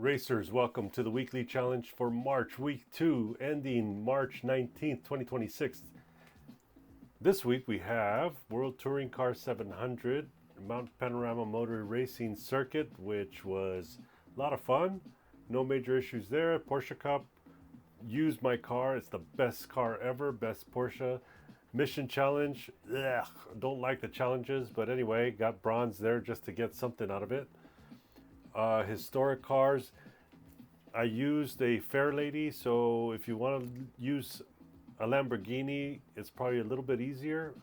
Racers, welcome to the weekly challenge for March, week 2, ending March 19th, 2026. This week we have World Touring Car 700, Mount Panorama Motor Racing Circuit, which was a lot of fun. No major issues there. Porsche Cup, used my car. It's the best car ever, best Porsche. Mission challenge, don't like the challenges, but anyway, got bronze there just to get something out of it. Historic cars, I used a Fairlady, so if you want to use a Lamborghini, it's probably a little bit easier.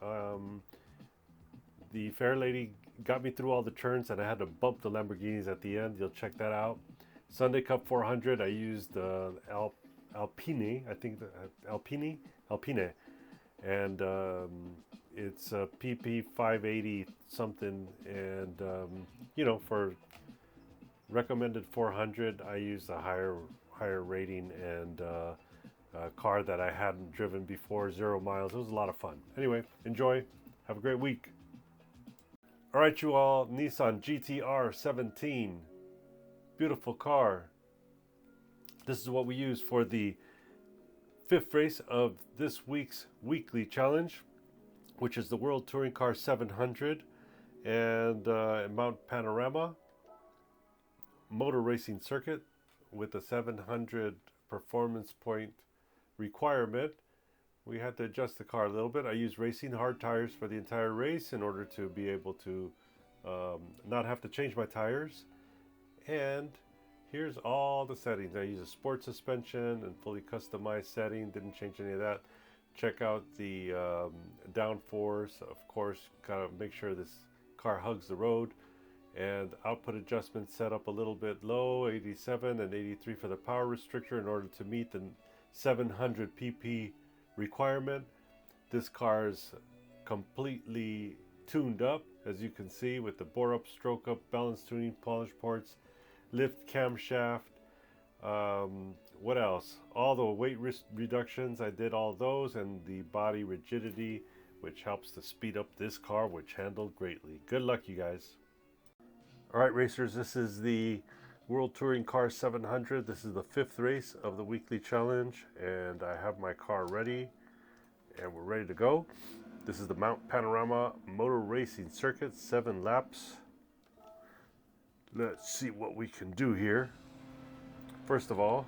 The Fairlady got me through all the turns, and I had to bump the Lamborghinis at the end. You'll check that out. Sunday Cup 400, I used Alpine, I think Alpine, and it's a PP 580 something, and for recommended 400, I used a higher rating and a car that I hadn't driven before, 0 miles. It was a lot of fun. Anyway, enjoy. Have a great week. All right, you all, Nissan GTR 17. Beautiful car. This is what we use for the 5th race of this week's weekly challenge, which is the World Touring Car 700 and Mount Panorama Motor Racing Circuit with a 700 performance point requirement. We had to adjust the car a little bit. I used racing hard tires for the entire race in order to be able to not have to change my tires. And here's all the settings. I use a sport suspension and fully customized setting. Didn't change any of that. Check out the downforce. Of course, gotta make sure this car hugs the road. And output adjustment set up a little bit low, 87 and 83 for the power restrictor in order to meet the 700 pp requirement. This car is completely tuned up, as you can see, with the bore up, stroke up, balance tuning, polish ports, lift camshaft. What else? All the weight reductions, I did all those, and the body rigidity, which helps to speed up this car, which handled greatly. Good luck, you guys. All right, racers, this is the World Touring Car 700. This is the 5th race of the weekly challenge, and I have my car ready, and we're ready to go. This is the Mount Panorama Motor Racing Circuit, 7 laps. Let's see what we can do here. First of all,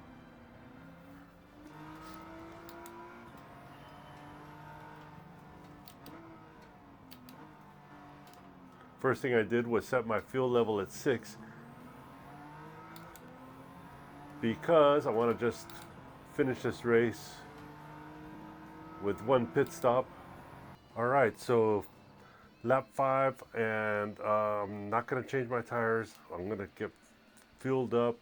first thing I did was set my fuel level at 6 because I want to just finish this race with 1 pit stop. All right, so lap 5, and I'm not going to change my tires. I'm going to get fueled up.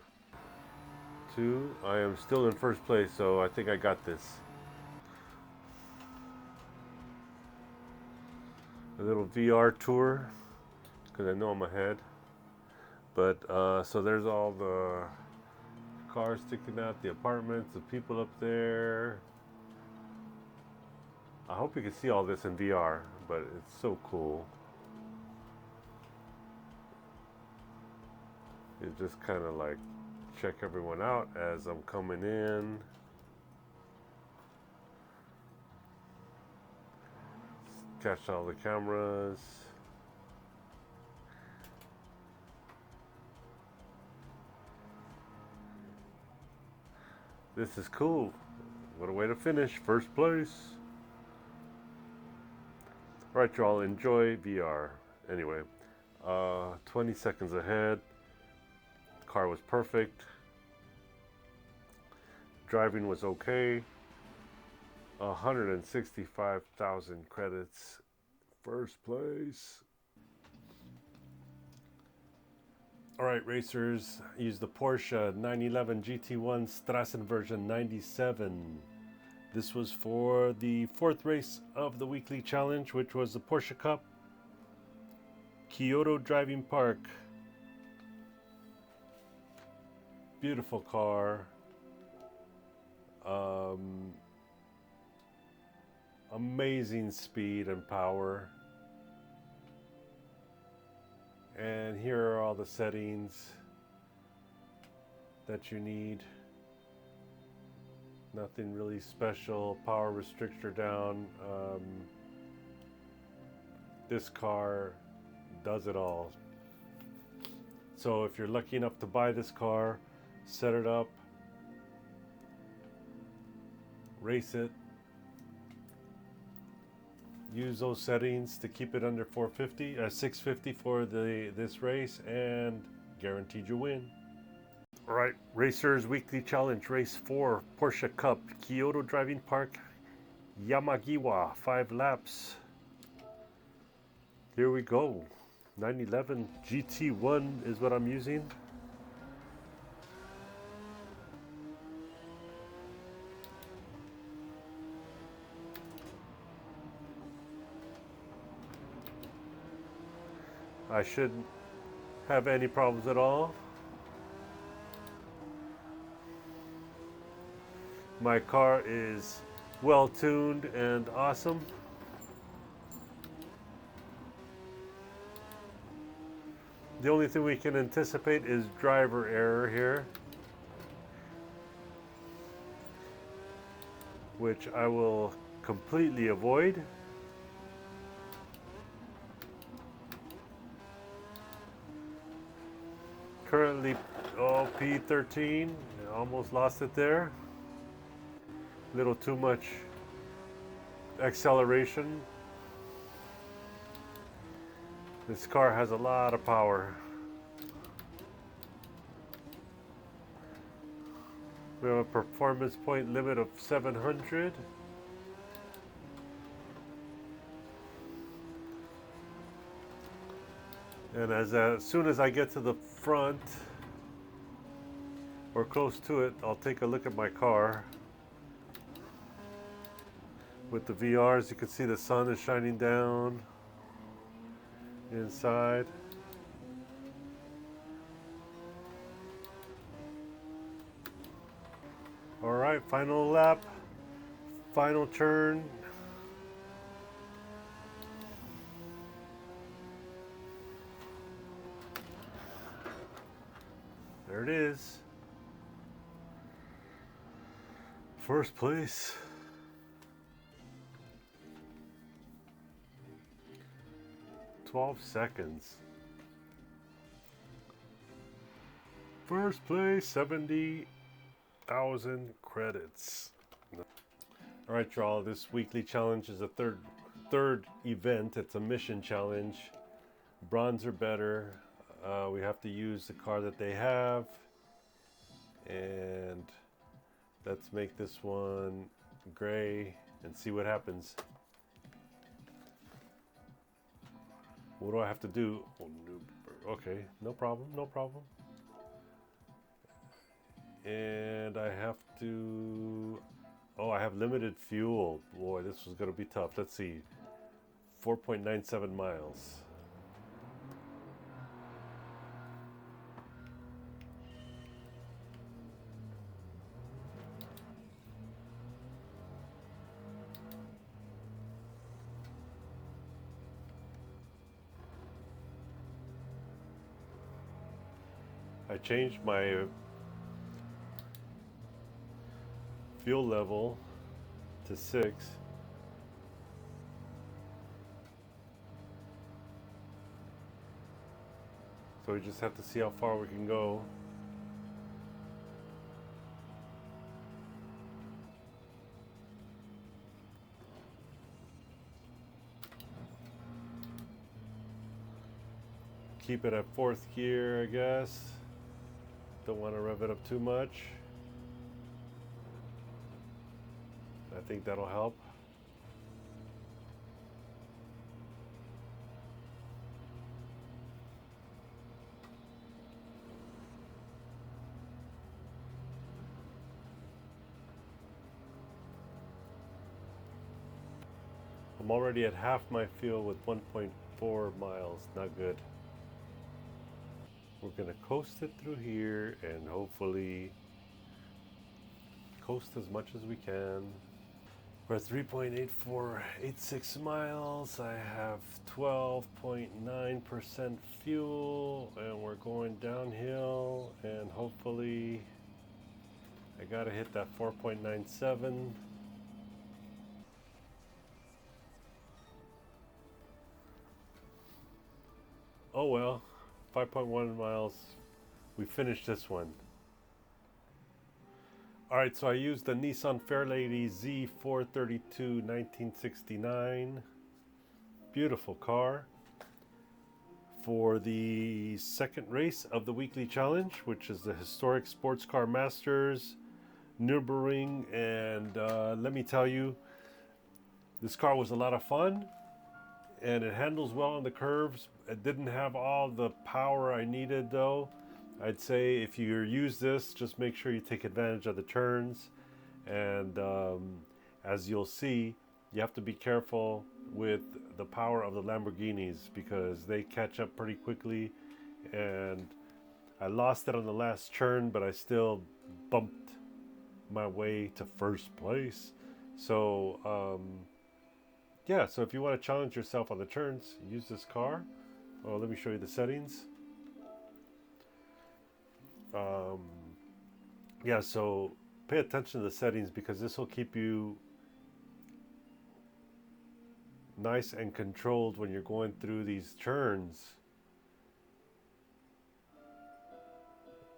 2, I am still in first place, so I think I got this. A little VR tour, because I know I'm ahead. But so there's all the cars sticking out, the apartments, the people up there. I hope you can see all this in VR, but it's so cool. You just kind of like check everyone out as I'm coming in. Catch all the cameras. This is cool. What a way to finish. First place. All right, y'all, enjoy VR. Anyway, 20 seconds ahead. The car was perfect. Driving was okay. 165,000 credits. First place. All right, racers, use the Porsche 911 GT1 Strassen version 97. This was for the 4th race of the weekly challenge, which was the Porsche Cup, Kyoto Driving Park. Beautiful car. Amazing speed and power. And here are all the settings. that you need. Nothing really special. Power restrictor down. This car does it all. So if you're lucky enough to buy this car, set it up, race it, use those settings to keep it under 650 for this race, and guaranteed you win. All right, Racers Weekly Challenge, Race 4, Porsche Cup, Kyoto Driving Park, Yamagiwa, 5 laps. Here we go. 911 GT1 is what I'm using. I shouldn't have any problems at all. My car is well tuned and awesome. The only thing we can anticipate is driver error here, which I will completely avoid. Currently, P13, almost lost it there. Little too much acceleration. This car has a lot of power. We have a performance point limit of 700. And as soon as I get to the front or close to it, I'll take a look at my car. With the VRs, you can see the sun is shining down inside. All right, final lap, final turn. There it is. First place. $12. First place, 70,000 credits. All right, y'all. This weekly challenge is a third event. It's a mission challenge. Bronze or better. We have to use the car that they have, and let's make this one gray and see what happens. What do I have to do? Oh, okay, no problem, no problem. And I have to... Oh, I have limited fuel. Boy, this was going to be tough. Let's see. 4.97 miles. I changed my fuel level to 6. So we just have to see how far we can go. Keep it at 4th gear, I guess. Don't want to rev it up too much. I think that'll help. I'm already at half my fuel with 1.4 miles. Not good. We're gonna coast it through here and hopefully coast as much as we can. For 3.8486 miles, I have 12.9% fuel, and we're going downhill, and hopefully I gotta hit that 4.97. Oh well, 5.1 miles. We finished this one. Alright, so I used the Nissan Fairlady Z432 1969. Beautiful car. For the second race of the weekly challenge, which is the Historic Sports Car Masters Nürburgring. And let me tell you, this car was a lot of fun, and it handles well on the curves. It didn't have all the power I needed though. I'd say if you use this, just make sure you take advantage of the turns. And as you'll see, you have to be careful with the power of the Lamborghinis because they catch up pretty quickly. And I lost it on the last turn, but I still bumped my way to first place. So yeah, so if you want to challenge yourself on the turns, use this car. Oh, let me show you the settings. Yeah, so pay attention to the settings because this will keep you nice and controlled when you're going through these turns.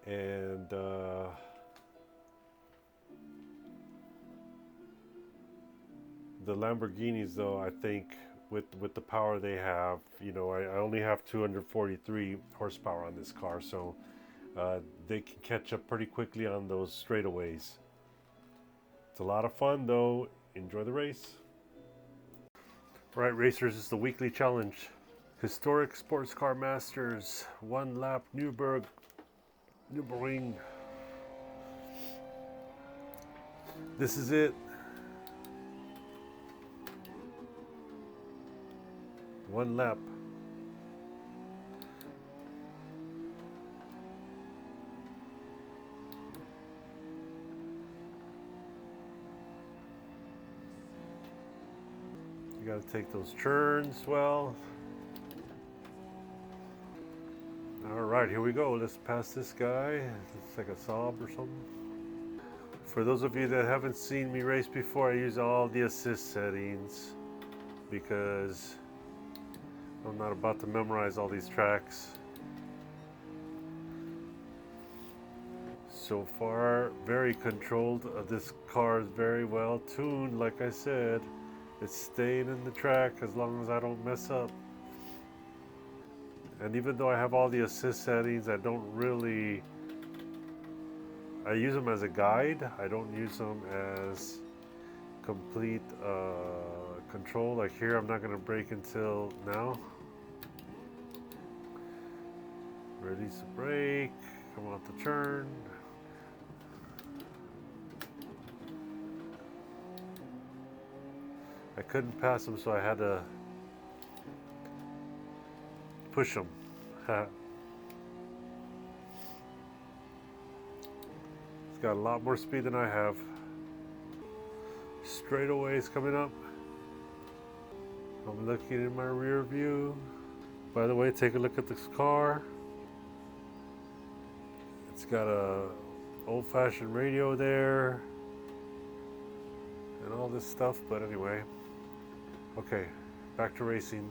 And the Lamborghinis, though, I think with the power they have, you know, I only have 243 horsepower on this car, so they can catch up pretty quickly on those straightaways. It's a lot of fun, though. Enjoy the race. Right, racers, it's the weekly challenge. Historic Sports Car Masters, 1 lap Nürburgring. This is it. 1 lap. You gotta take those turns well. All right, here we go. Let's pass this guy. Looks like a Saab or something. For those of you that haven't seen me race before, I use all the assist settings because I'm not about to memorize all these tracks. So far, very controlled. This car is very well tuned, like I said. It's staying in the track as long as I don't mess up. And even though I have all the assist settings, I don't really... I use them as a guide. I don't use them as complete control. Like here, I'm not going to brake until now. Release the brake. Come off the turn. I couldn't pass him, so I had to push him. He's got a lot more speed than I have. Straightaways coming up. I'm looking in my rear view. By the way, take a look at this car. It's got a old-fashioned radio there and all this stuff, but anyway. Okay, back to racing.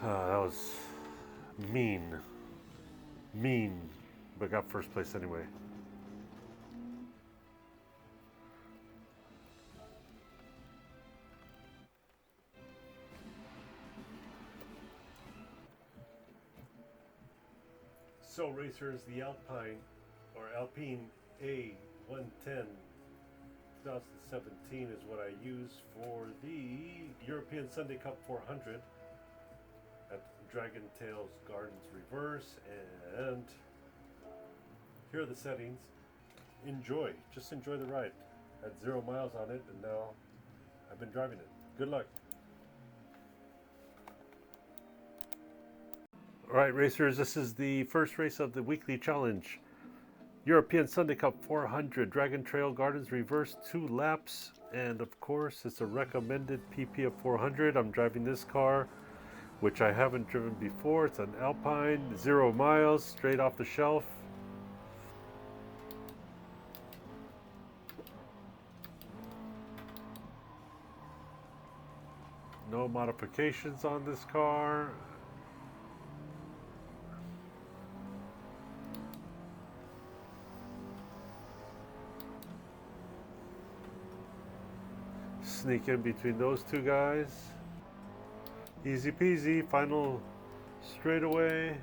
That was mean, but got first place anyway. So racers, the Alpine A110 2017 is what I use for the European Sunday Cup 400 at Dragon Tails Gardens Reverse. And here are the settings. enjoy. Just enjoy the ride. Had 0 miles on it, and now I've been driving it. Good luck. All right, racers, this is the first race of the weekly challenge. European Sunday Cup 400, Dragon Trail Gardens reverse 2 laps. And of course, it's a recommended PP of 400. I'm driving this car, which I haven't driven before. It's an Alpine, 0 miles, straight off the shelf. No modifications on this car. Sneak in between those two guys. Easy peasy, final straightaway.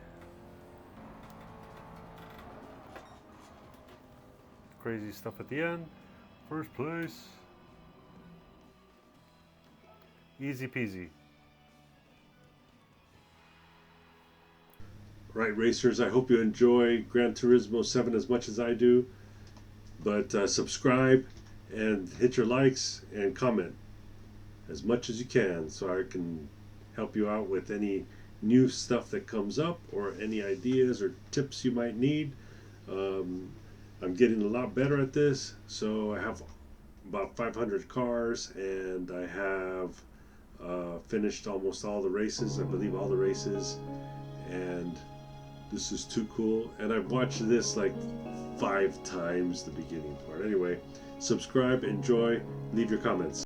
Crazy stuff at the end. First place. Easy peasy. Right, racers, I hope you enjoy Gran Turismo 7 as much as I do. But subscribe and hit your likes and comment as much as you can so I can help you out with any new stuff that comes up or any ideas or tips you might need. I'm getting a lot better at this, so I have about 500 cars, and I have finished almost all the races, I believe all the races, and this is too cool. And I've watched this like 5 times, the beginning part. Anyway, subscribe, enjoy, leave your comments.